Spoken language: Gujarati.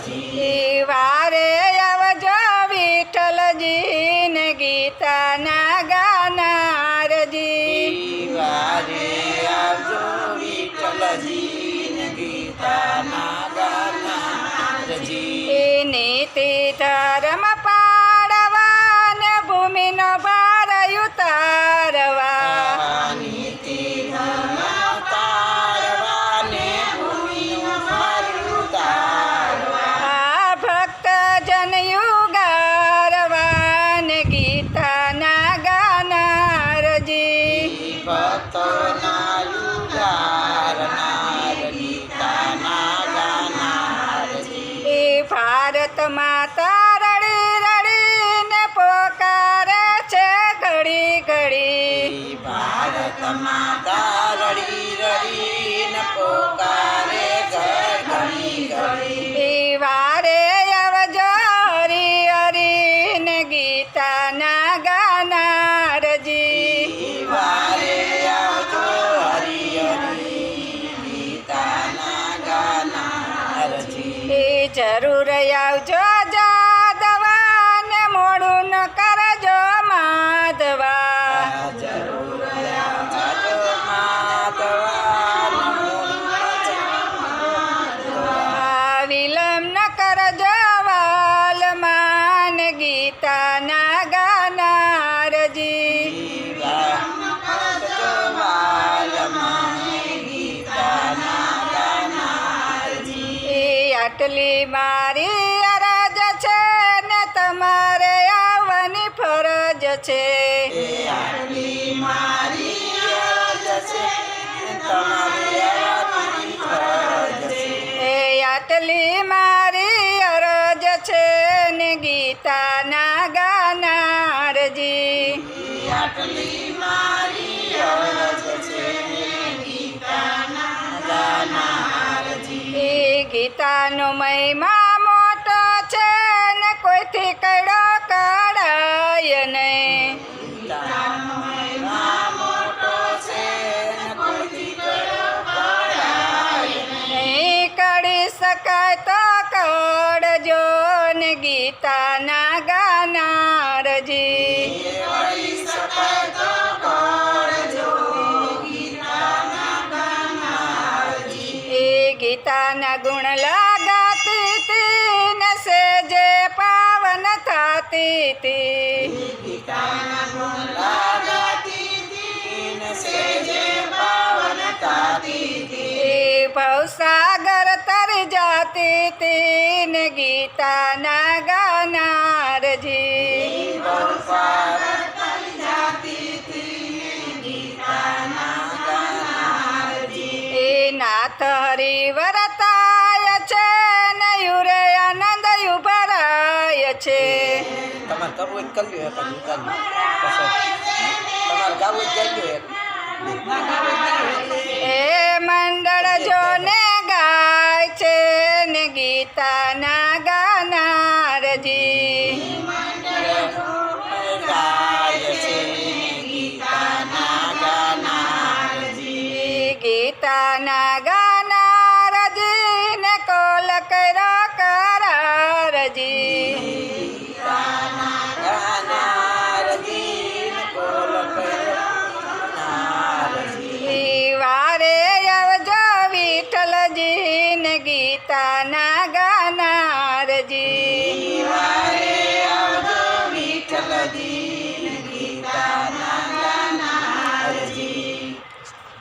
ઈ વારે આવજો વિઠ્ઠલજી ને ગીતાના ગાનારજી. વારે આવજો વિઠ્ઠલજી ને ગીતાના ગાનારજી. એ નીતિ ધર્મ પાડવા ને ભૂમિનો ભાર ઉતારવા. નીતિ ધર્મ તારવા ને ભૂમિનો ભાર ઉતારવા. આ ભક્ત જન યુગારવા ને ગીતાના ગાનારજી. ભક્તોના યુગારનાર ગીતાના ગાનારજી. એ ભારત માતા રડી રડીને પોકારે છે ઘડી ઘડી. ભારત માતા રડી રડીને પોકારે ઘડી ઘડી. એ વારે આવજો હરી હરી ને ગીતાના ગાનારજી. વારે આવજો હરી હરી ગીતાના ગાનારજી. એ જરૂર આવજો જાદવા ને મોડું ન કરજો માધવા. જરૂર આવજો માધવા આ વિલંબ ન કરજો વાલમાં ને ગીતાના ગાનારજી. એ આટલી મારી અરજ છે ને તમારે આવવાની ફરજ છે. એ આટલી મારી અરજ છે ને ગીતાના ગાનારજી. એ ગીતાનો મહિમા મોટો છે ને કોઈથી કડો કડાય નહીં. નહીં કડી શકાય તો કડજો ને ગીતાના ગાનારજી. એ ગીતાના ગુણ લગાતી તી ને સેજે પાવન થતી તી. એ ભવસાગર તરી જાતી તી ને ગીતાના ગાનારજી. એ નાથ હરિ વરતાય છે ને યુરે આનંદ ઉભરાય છે. તમારે કરવું જ કરી લો તમારે ગાવું જ કરી લો એ મંડળ જોને ગાય છે ને ગીતા